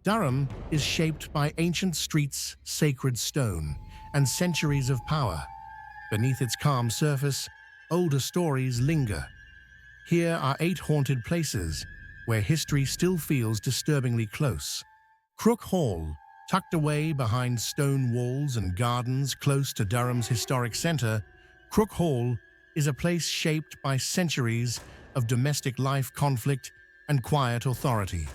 Durham is shaped by ancient streets, sacred stone, and centuries of power. Beneath its calm surface, older stories linger. Here are 8 haunted places where history still feels disturbingly close. Crook Hall, tucked away behind stone walls and gardens close to Durham's historic centre, Crook Hall is a place shaped by centuries of domestic life conflict and quiet authority.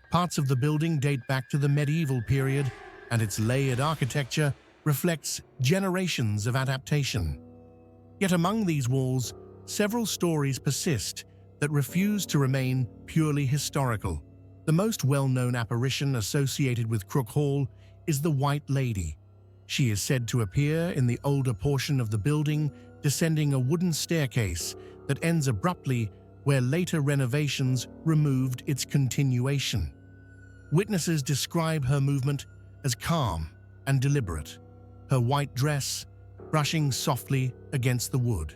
Parts of the building date back to the medieval period, and its layered architecture reflects generations of adaptation. Yet among these walls, several stories persist that refuse to remain purely historical. The most well-known apparition associated with Crook Hall is the White Lady. She is said to appear in the older portion of the building, descending a wooden staircase that ends abruptly where later renovations removed its continuation. Witnesses describe her movement as calm and deliberate, her white dress brushing softly against the wood.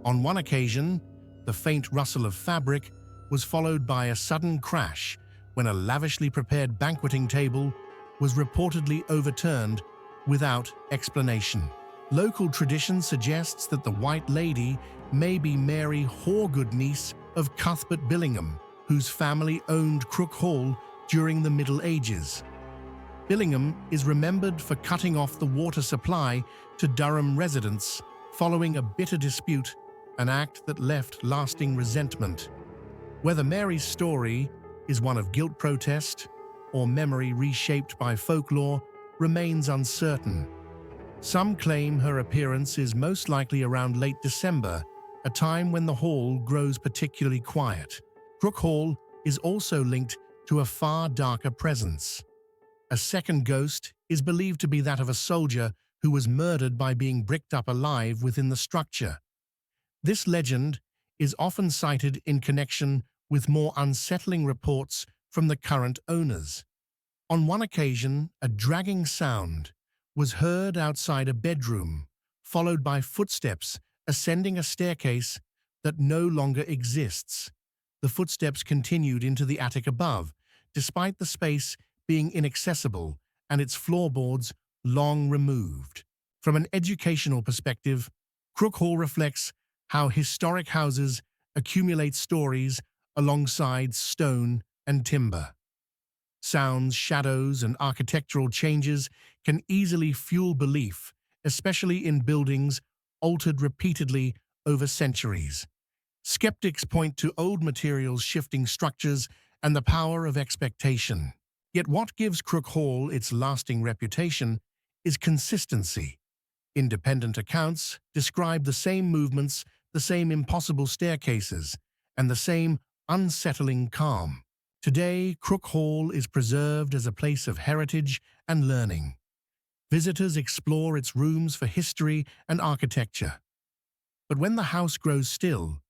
On one occasion, the faint rustle of fabric was followed by a sudden crash when a lavishly prepared banqueting table was reportedly overturned without explanation. Local tradition suggests that the White Lady may be Mary Horgood, niece of Cuthbert Billingham, whose family owned Crook Hall during the Middle Ages. Billingham is remembered for cutting off the water supply to Durham residents following a bitter dispute, an act that left lasting resentment. Whether Mary's story is one of guilt protest or memory reshaped by folklore remains uncertain. Some claim her appearance is most likely around late December, a time when the hall grows particularly quiet. Crook Hall is also linked to a far darker presence. A second ghost is believed to be that of a soldier who was murdered by being bricked up alive within the structure. This legend is often cited in connection with more unsettling reports from the current owners. On one occasion, a dragging sound was heard outside a bedroom, followed by footsteps ascending a staircase that no longer exists. The footsteps continued into the attic above, despite the space being inaccessible and its floorboards long removed. From an educational perspective, Crook Hall reflects how historic houses accumulate stories alongside stone and timber. Sounds, shadows, and architectural changes can easily fuel belief, especially in buildings altered repeatedly over centuries. Skeptics point to old materials shifting structures and the power of expectation. Yet what gives Crook Hall its lasting reputation is consistency. Independent accounts describe the same movements, the same impossible staircases, and the same unsettling calm. Today, Crook Hall is preserved as a place of heritage and learning. Visitors explore its rooms for history and architecture. But when the house grows still,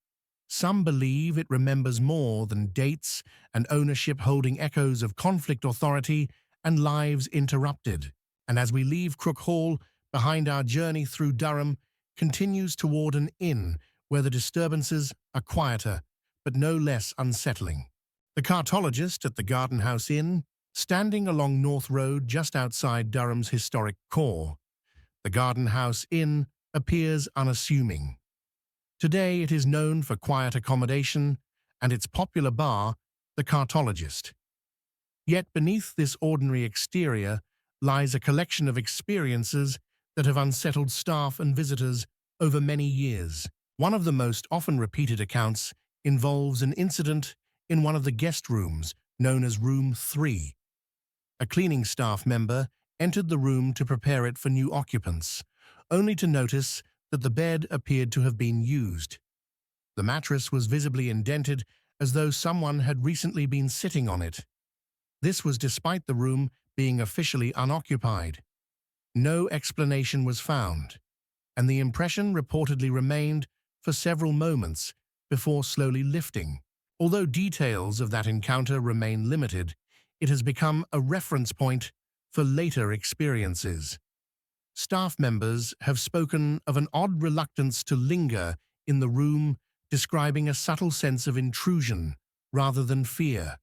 some believe it remembers more than dates and ownership, holding echoes of conflict, authority, and lives interrupted. And as we leave Crook Hall behind, our journey through Durham continues toward an inn where the disturbances are quieter, but no less unsettling. The cartologist at the Garden House Inn, standing along North Road just outside Durham's historic core. The Garden House Inn appears unassuming. Today it is known for quiet accommodation and its popular bar, the Cartologist. Yet beneath this ordinary exterior lies a collection of experiences that have unsettled staff and visitors over many years. One of the most often repeated accounts involves an incident in one of the guest rooms, known as Room 3. A cleaning staff member entered the room to prepare it for new occupants, only to notice that the bed appeared to have been used. The mattress was visibly indented, as though someone had recently been sitting on it. This was despite the room being officially unoccupied. No explanation was found, and the impression reportedly remained for several moments before slowly lifting. Although details of that encounter remain limited, it has become a reference point for later experiences. Staff members have spoken of an odd reluctance to linger in the room, describing a subtle sense of intrusion rather than fear.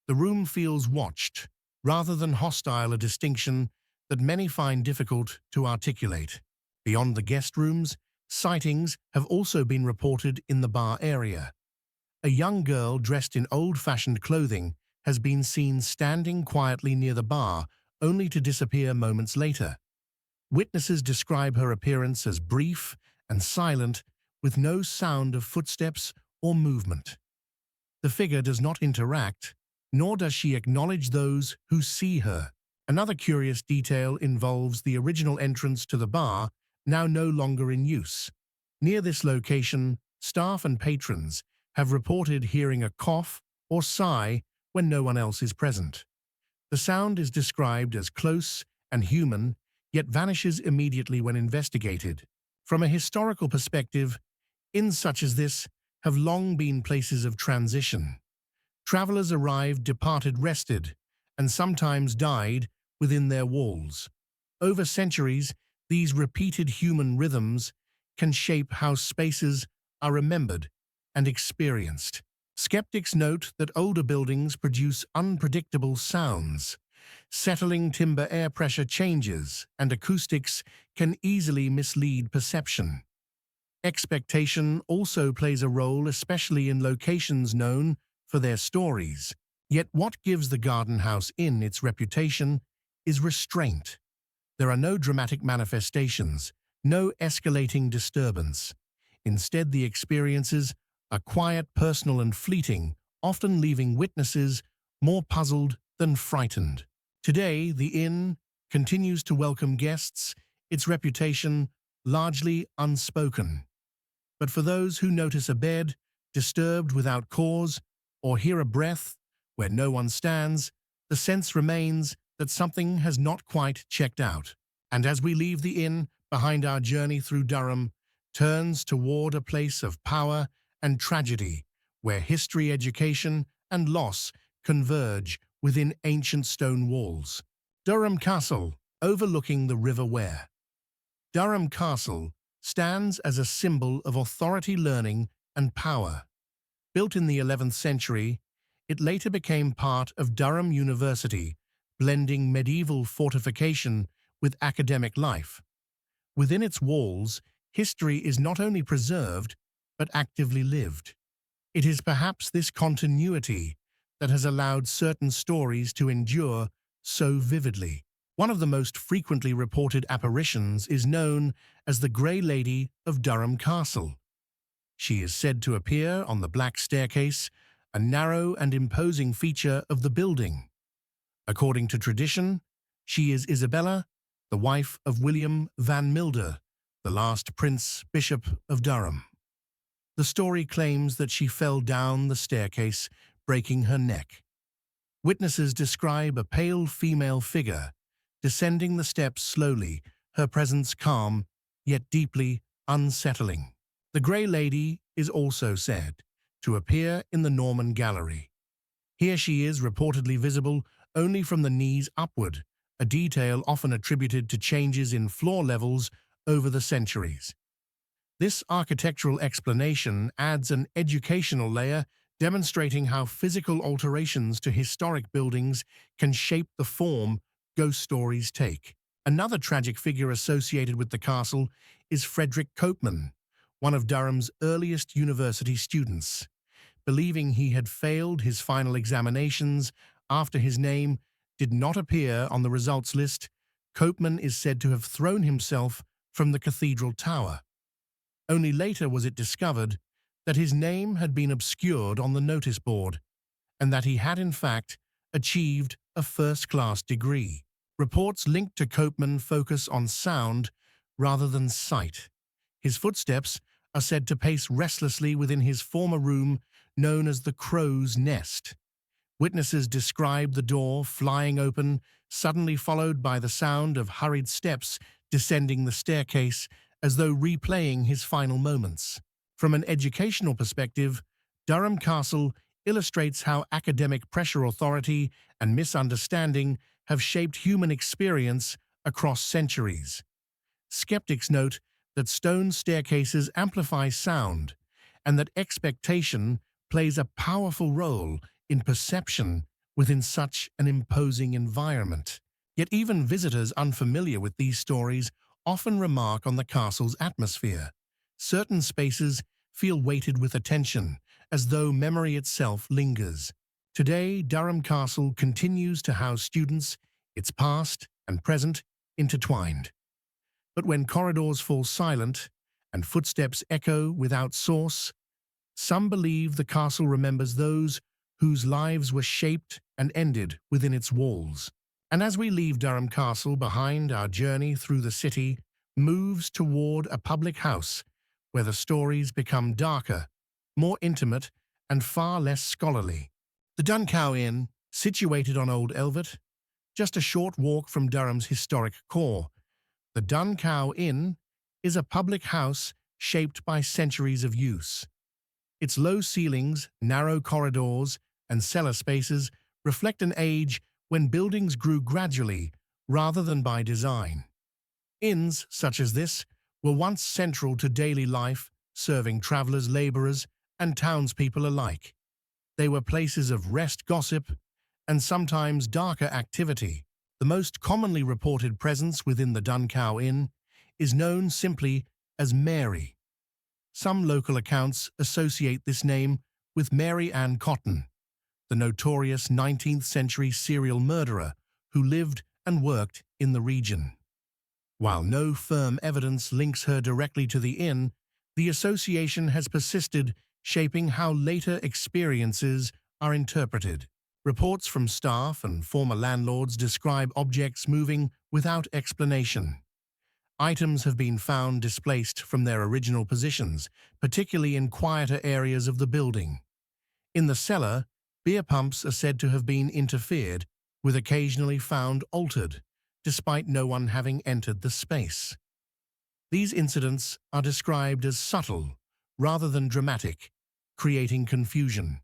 The room feels watched, rather than hostile, a distinction that many find difficult to articulate. Beyond the guest rooms, sightings have also been reported in the bar area. A young girl dressed in old-fashioned clothing has been seen standing quietly near the bar, only to disappear moments later. Witnesses describe her appearance as brief and silent, with no sound of footsteps or movement. The figure does not interact, nor does she acknowledge those who see her. Another curious detail involves the original entrance to the bar, now no longer in use. Near this location, staff and patrons have reported hearing a cough or sigh when no one else is present. The sound is described as close and human, yet vanishes immediately when investigated. From a historical perspective, inns such as this have long been places of transition. Travelers arrived, departed, rested, and sometimes died within their walls. Over centuries, these repeated human rhythms can shape how spaces are remembered and experienced. Skeptics note that older buildings produce unpredictable sounds. Settling timber air pressure changes, and acoustics can easily mislead perception. Expectation also plays a role, especially in locations known for their stories. Yet what gives the Garden House Inn its reputation is restraint. There are no dramatic manifestations, no escalating disturbance. Instead, the experiences are quiet, personal, and fleeting, often leaving witnesses more puzzled than frightened. Today, the inn continues to welcome guests, its reputation largely unspoken. But for those who notice a bed disturbed without cause or hear a breath where no one stands, the sense remains that something has not quite checked out. And as we leave the inn behind, our journey through Durham turns toward a place of power and tragedy, where history, education, and loss converge within ancient stone walls. Durham Castle, overlooking the River Ware. Durham Castle stands as a symbol of authority, learning, and power. Built in the 11th century, it later became part of Durham University, blending medieval fortification with academic life. Within its walls, history is not only preserved, but actively lived. It is perhaps this continuity that has allowed certain stories to endure so vividly. One of the most frequently reported apparitions is known as the Grey Lady of Durham Castle. She is said to appear on the Black Staircase, a narrow and imposing feature of the building. According to tradition, she is Isabella, the wife of William Van Milder, the last Prince Bishop of Durham. The story claims that she fell down the staircase, breaking her neck. Witnesses describe a pale female figure descending the steps slowly, her presence calm, yet deeply unsettling. The Grey Lady is also said to appear in the Norman Gallery. Here she is reportedly visible only from the knees upward, a detail often attributed to changes in floor levels over the centuries. This architectural explanation adds an educational layer, demonstrating how physical alterations to historic buildings can shape the form ghost stories take. Another tragic figure associated with the castle is Frederick Copeman, one of Durham's earliest university students. Believing he had failed his final examinations after his name did not appear on the results list, Copeman is said to have thrown himself from the cathedral tower. Only later was it discovered that his name had been obscured on the notice board, and that he had in fact achieved a first-class degree. Reports linked to Copeman focus on sound rather than sight. His footsteps are said to pace restlessly within his former room known as the Crow's Nest. Witnesses describe the door flying open, suddenly followed by the sound of hurried steps descending the staircase, as though replaying his final moments. From an educational perspective, Durham Castle illustrates how academic pressure, authority, and misunderstanding have shaped human experience across centuries. Skeptics note that stone staircases amplify sound, and that expectation plays a powerful role in perception within such an imposing environment. Yet even visitors unfamiliar with these stories often remark on the castle's atmosphere. Certain spaces feel weighted with attention, as though memory itself lingers. Today, Durham Castle continues to house students, its past and present intertwined. But when corridors fall silent and footsteps echo without source, some believe the castle remembers those whose lives were shaped and ended within its walls. And as we leave Durham Castle behind, our journey through the city moves toward a public house where the stories become darker, more intimate, and far less scholarly. The Duncow Inn, situated on Old Elvet, just a short walk from Durham's historic core. The Duncow Inn is a public house shaped by centuries of use. Its low ceilings, narrow corridors, and cellar spaces reflect an age when buildings grew gradually rather than by design. Inns such as this were once central to daily life, serving travelers, laborers, and townspeople alike. They were places of rest, gossip, and sometimes darker activity. The most commonly reported presence within the Duncow Inn is known simply as Mary. Some local accounts associate this name with Mary Ann Cotton, the notorious 19th-century serial murderer who lived and worked in the region. While no firm evidence links her directly to the inn, the association has persisted, shaping how later experiences are interpreted. Reports from staff and former landlords describe objects moving without explanation. Items have been found displaced from their original positions, particularly in quieter areas of the building. In the cellar, beer pumps are said to have been interfered with, occasionally found altered, despite no one having entered the space. These incidents are described as subtle rather than dramatic, creating confusion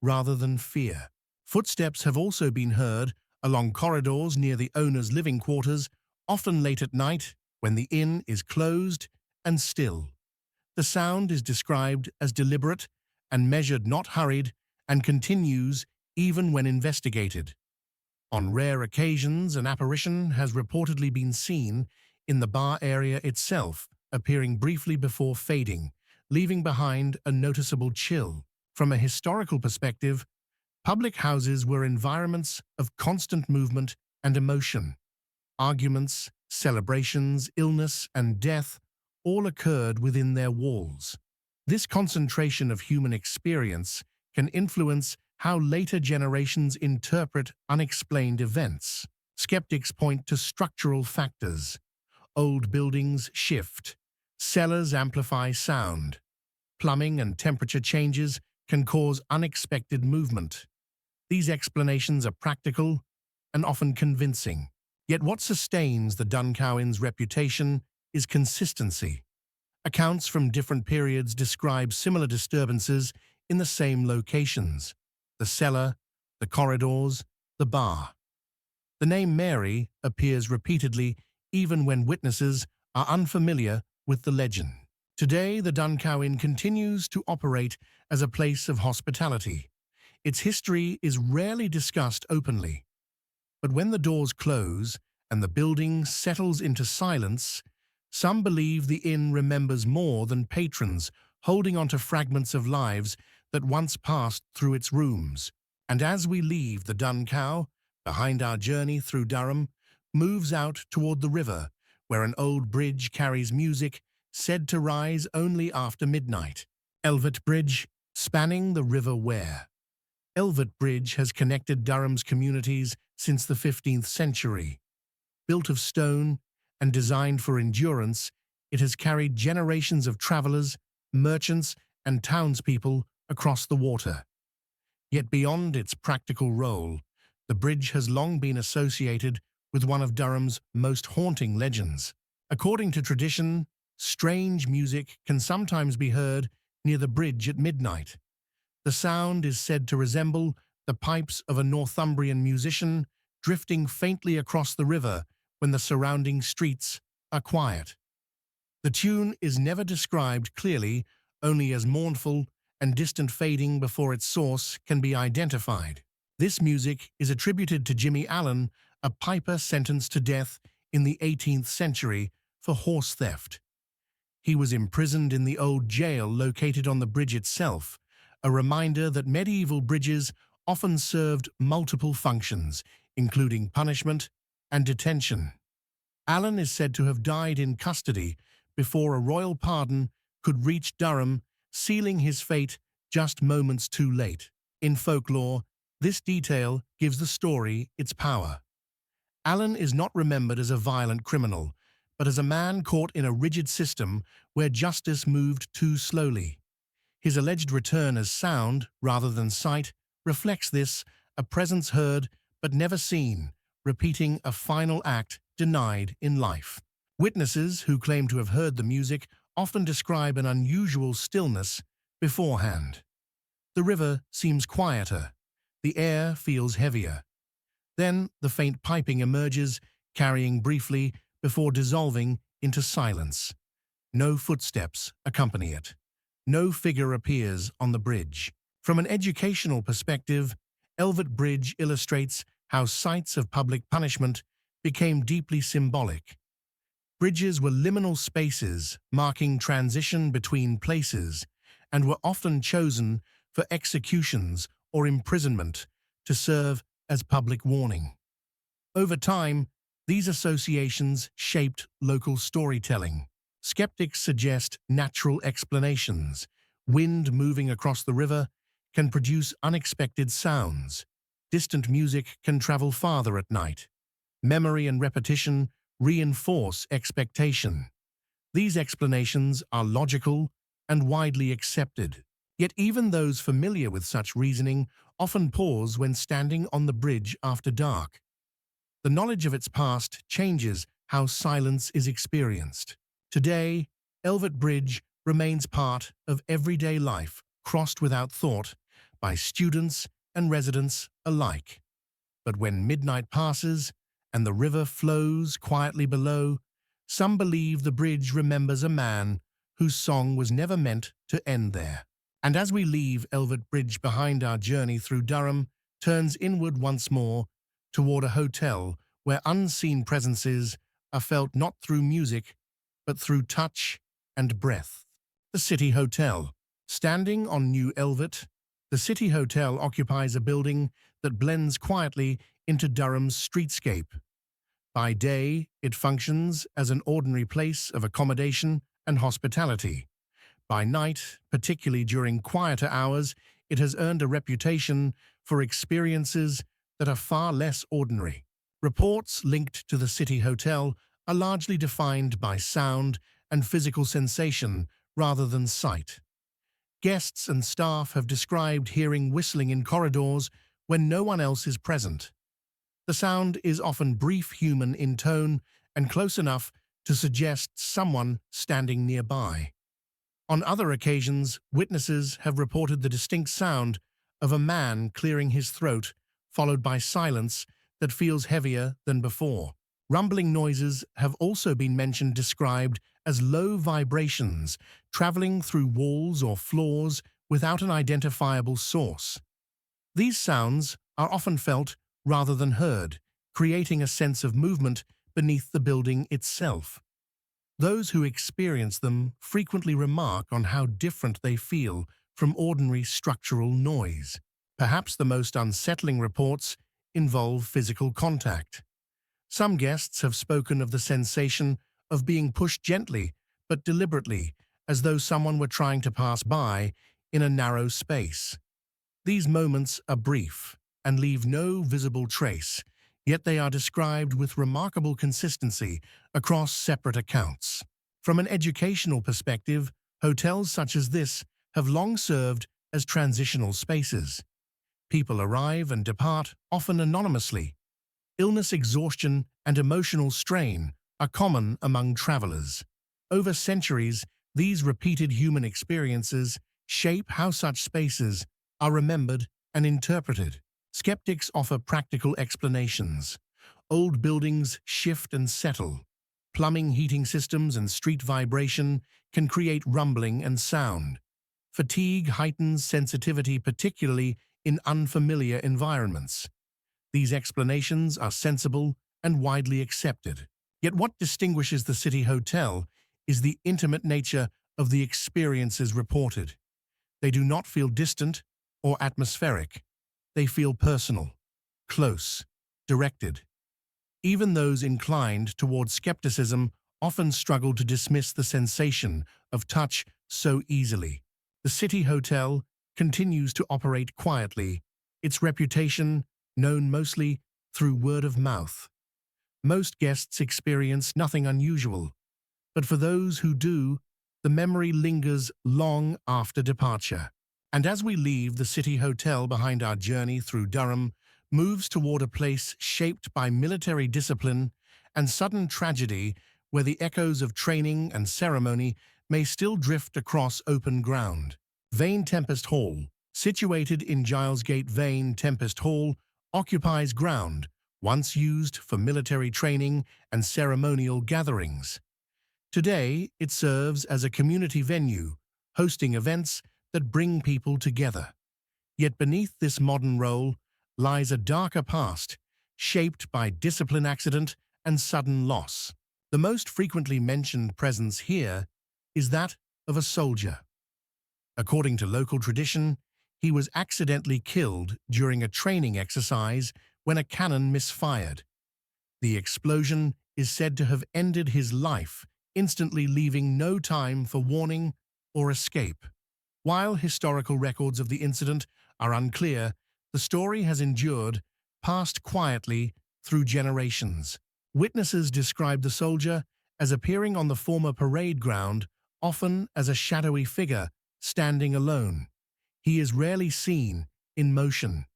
rather than fear. Footsteps have also been heard along corridors near the owner's living quarters, often late at night when the inn is closed and still. The sound is described as deliberate and measured, not hurried, and continues even when investigated. On rare occasions, an apparition has reportedly been seen in the bar area itself, appearing briefly before fading, leaving behind a noticeable chill. From a historical perspective, public houses were environments of constant movement and emotion. Arguments, celebrations, illness, and death all occurred within their walls. This concentration of human experience can influence how later generations interpret unexplained events. Skeptics point to structural factors. Old buildings shift. Cellars amplify sound. Plumbing and temperature changes can cause unexpected movement. These explanations are practical and often convincing. Yet what sustains the Duncow Inn's reputation is consistency. Accounts from different periods describe similar disturbances in the same locations: the cellar, the corridors, the bar. The name Mary appears repeatedly even when witnesses are unfamiliar with the legend. Today, the Duncow Inn continues to operate as a place of hospitality. Its history is rarely discussed openly. But when the doors close and the building settles into silence, some believe the inn remembers more than patrons, holding onto fragments of lives that once passed through its rooms. And as we leave the Duncow, behind, our journey through Durham moves out toward the river, where an old bridge carries music said to rise only after midnight. Elvet Bridge, spanning the River Wear. Elvet Bridge has connected Durham's communities since the 15th century. Built of stone and designed for endurance, it has carried generations of travelers, merchants, and townspeople across the water. Yet beyond its practical role, the bridge has long been associated with one of Durham's most haunting legends. According to tradition, strange music can sometimes be heard near the bridge at midnight. The sound is said to resemble the pipes of a Northumbrian musician drifting faintly across the river when the surrounding streets are quiet. The tune is never described clearly, only as mournful and distant, fading before its source can be identified. This music is attributed to Jimmy Allen, a piper sentenced to death in the 18th century for horse theft. He was imprisoned in the old jail located on the bridge itself, a reminder that medieval bridges often served multiple functions, including punishment and detention. Allen is said to have died in custody before a royal pardon could reach Durham, sealing his fate just moments too late. In folklore, this detail gives the story its power. Allen is not remembered as a violent criminal, but as a man caught in a rigid system where justice moved too slowly. His alleged return as sound, rather than sight, reflects this, a presence heard but never seen, repeating a final act denied in life. Witnesses who claim to have heard the music often describe an unusual stillness beforehand. The river seems quieter, the air feels heavier. Then the faint piping emerges, carrying briefly before dissolving into silence. No footsteps accompany it. No figure appears on the bridge. From an educational perspective, Elvet Bridge illustrates how sites of public punishment became deeply symbolic. Bridges were liminal spaces marking transition between places and were often chosen for executions or imprisonment to serve as public warning. Over time, these associations shaped local storytelling. Skeptics suggest natural explanations. Wind moving across the river can produce unexpected sounds. Distant music can travel farther at night. Memory and repetition reinforce expectation. These explanations are logical and widely accepted. Yet even those familiar with such reasoning often pause when standing on the bridge after dark. The knowledge of its past changes how silence is experienced. Today, Elvet Bridge remains part of everyday life, crossed without thought by students and residents alike. But when midnight passes and the river flows quietly below, some believe the bridge remembers a man whose song was never meant to end there. And as we leave Elvet Bridge behind, our journey through Durham turns inward once more toward a hotel where unseen presences are felt not through music, but through touch and breath. The City Hotel. Standing on New Elvet, the City Hotel occupies a building that blends quietly into Durham's streetscape. By day, it functions as an ordinary place of accommodation and hospitality. By night, particularly during quieter hours, it has earned a reputation for experiences that are far less ordinary. Reports linked to the City Hotel are largely defined by sound and physical sensation rather than sight. Guests and staff have described hearing whistling in corridors when no one else is present. The sound is often brief, human in tone, and close enough to suggest someone standing nearby. On other occasions, witnesses have reported the distinct sound of a man clearing his throat, followed by silence that feels heavier than before. Rumbling noises have also been described as low vibrations, traveling through walls or floors without an identifiable source. These sounds are often felt rather than heard, creating a sense of movement beneath the building itself. Those who experience them frequently remark on how different they feel from ordinary structural noise. Perhaps the most unsettling reports involve physical contact. Some guests have spoken of the sensation of being pushed gently but deliberately, as though someone were trying to pass by in a narrow space. These moments are brief and leave no visible trace, yet they are described with remarkable consistency across separate accounts. From an educational perspective, hotels such as this have long served as transitional spaces. People arrive and depart, often anonymously. Illness, exhaustion, and emotional strain are common among travelers. Over centuries, these repeated human experiences shape how such spaces are remembered and interpreted. Skeptics offer practical explanations. Old buildings shift and settle. Plumbing, heating systems, and street vibration can create rumbling and sound. Fatigue heightens sensitivity, particularly in unfamiliar environments. These explanations are sensible and widely accepted. Yet what distinguishes the City Hotel is the intimate nature of the experiences reported. They do not feel distant or atmospheric. They feel personal, close, directed. Even those inclined towards skepticism often struggle to dismiss the sensation of touch so easily. The City Hotel continues to operate quietly, its reputation known mostly through word of mouth. Most guests experience nothing unusual, but for those who do, the memory lingers long after departure. And as we leave the City Hotel behind, our journey through Durham moves toward a place shaped by military discipline and sudden tragedy, where the echoes of training and ceremony may still drift across open ground. Vane Tempest Hall, situated in Gilesgate. Vane Tempest Hall occupies ground once used for military training and ceremonial gatherings. Today, it serves as a community venue, hosting events that bring people together. Yet beneath this modern role lies a darker past, shaped by discipline, accident, and sudden loss. The most frequently mentioned presence here is that of a soldier. According to local tradition, he was accidentally killed during a training exercise when a cannon misfired. The explosion is said to have ended his life, instantly, leaving no time for warning or escape. While historical records of the incident are unclear, the story has endured, passed quietly through generations. Witnesses describe the soldier as appearing on the former parade ground, often as a shadowy figure standing alone. He is rarely seen in motion.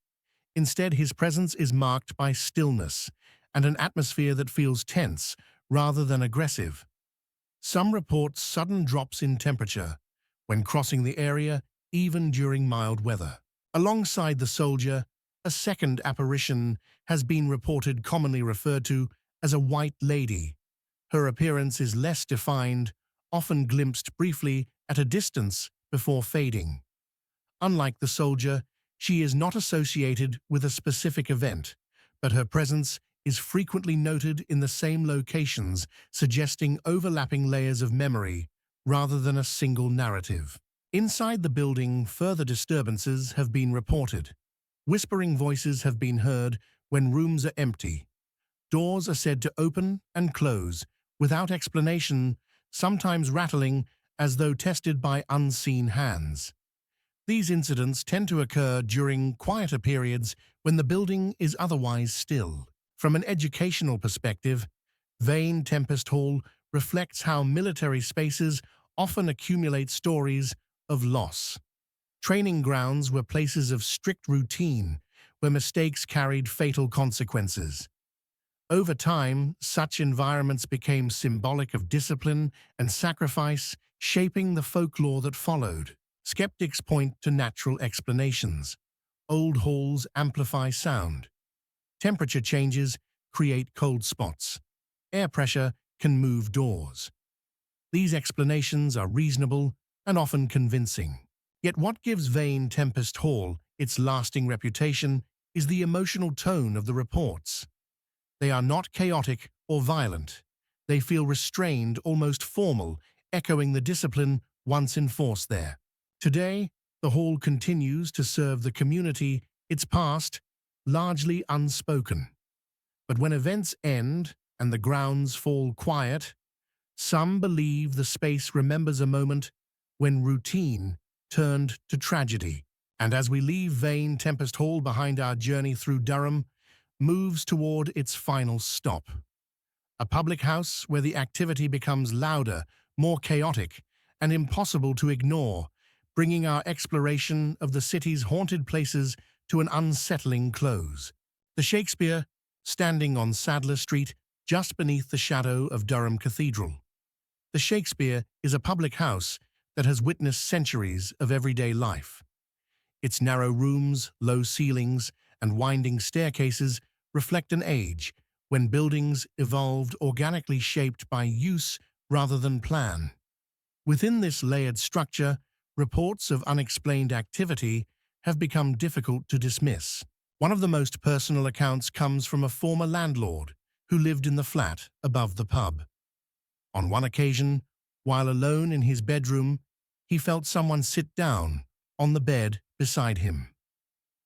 Instead, his presence is marked by stillness and an atmosphere that feels tense rather than aggressive. Some report sudden drops in temperature when crossing the area, even during mild weather. Alongside the soldier, a second apparition has been reported, commonly referred to as a white lady. Her appearance is less defined, often glimpsed briefly at a distance before fading. Unlike the soldier, she is not associated with a specific event, but her presence is frequently noted in the same locations, suggesting overlapping layers of memory rather than a single narrative. Inside the building, further disturbances have been reported. Whispering voices have been heard when rooms are empty. Doors are said to open and close without explanation, sometimes rattling as though tested by unseen hands. These incidents tend to occur during quieter periods when the building is otherwise still. From an educational perspective, Vane Tempest Hall reflects how military spaces often accumulate stories of loss. Training grounds were places of strict routine, where mistakes carried fatal consequences. Over time, such environments became symbolic of discipline and sacrifice, shaping the folklore that followed. Skeptics point to natural explanations. Old halls amplify sound. Temperature changes create cold spots. Air pressure can move doors. These explanations are reasonable and often convincing. Yet what gives Vane Tempest Hall its lasting reputation is the emotional tone of the reports. They are not chaotic or violent. They feel restrained, almost formal, echoing the discipline once enforced there. Today, the hall continues to serve the community, its past largely unspoken. But when events end and the grounds fall quiet, some believe the space remembers a moment when routine turned to tragedy. And as we leave Vane Tempest Hall behind, our journey through Durham moves toward its final stop. A public house where the activity becomes louder, more chaotic, and impossible to ignore, bringing our exploration of the city's haunted places to an unsettling close. The Shakespeare, standing on Sadler Street, just beneath the shadow of Durham Cathedral. The Shakespeare is a public house that has witnessed centuries of everyday life. Its narrow rooms, low ceilings, and winding staircases reflect an age when buildings evolved organically, shaped by use rather than plan. Within this layered structure, reports of unexplained activity have become difficult to dismiss. One of the most personal accounts comes from a former landlord who lived in the flat above the pub. On one occasion, while alone in his bedroom, he felt someone sit down on the bed beside him.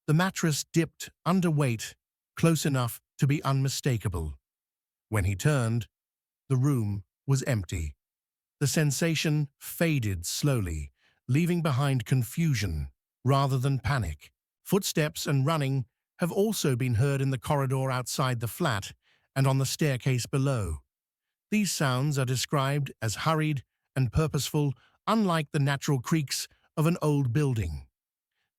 The mattress dipped under weight, close enough to be unmistakable. When he turned, the room was empty. The sensation faded slowly, leaving behind confusion rather than panic. Footsteps and running have also been heard in the corridor outside the flat and on the staircase below. These sounds are described as hurried and purposeful, unlike the natural creaks of an old building.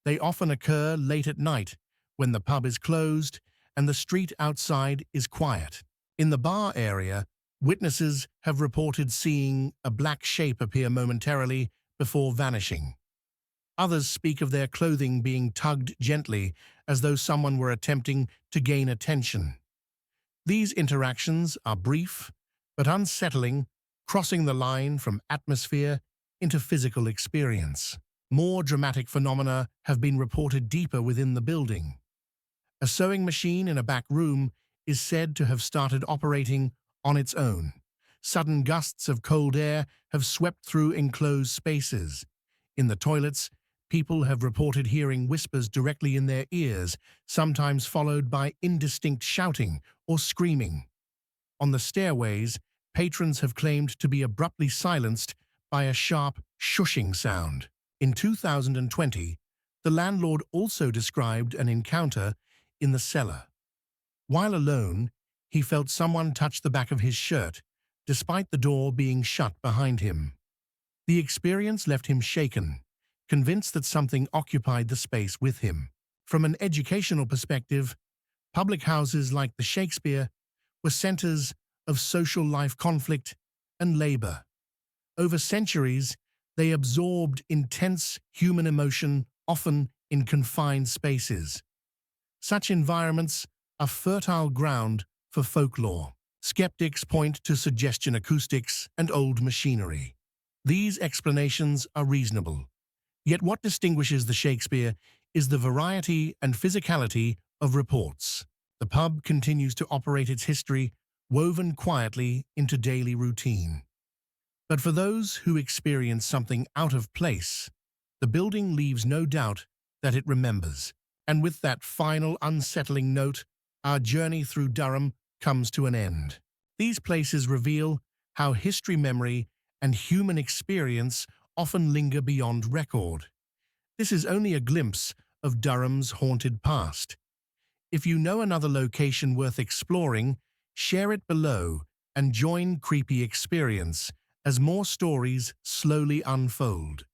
They often occur late at night, when the pub is closed and the street outside is quiet. In the bar area, witnesses have reported seeing a black shape appear momentarily before vanishing. Others speak of their clothing being tugged gently, as though someone were attempting to gain attention. These interactions are brief but unsettling, crossing the line from atmosphere into physical experience. More dramatic phenomena have been reported deeper within the building. A sewing machine in a back room is said to have started operating on its own. Sudden gusts of cold air have swept through enclosed spaces. In the toilets, people have reported hearing whispers directly in their ears, sometimes followed by indistinct shouting or screaming. On the stairways, patrons have claimed to be abruptly silenced by a sharp shushing sound. In 2020, the landlord also described an encounter in the cellar. While alone, he felt someone touch the back of his shirt, despite the door being shut behind him. The experience left him shaken, convinced that something occupied the space with him. From an educational perspective, public houses like the Shakespeare were centers of social life conflict and labor. Over centuries, they absorbed intense human emotion, often in confined spaces. Such environments are fertile ground for folklore. Skeptics point to suggestion acoustics and old machinery. These explanations are reasonable. Yet what distinguishes the Shakespeare is the variety and physicality of reports. The pub continues to operate its history, woven quietly into daily routine. But for those who experience something out of place, the building leaves no doubt that it remembers. And with that final unsettling note, our journey through Durham comes to an end. These places reveal how history, memory, and human experience often linger beyond record. This is only a glimpse of Durham's haunted past. If you know another location worth exploring, share it below and join Creepy Experience as more stories slowly unfold.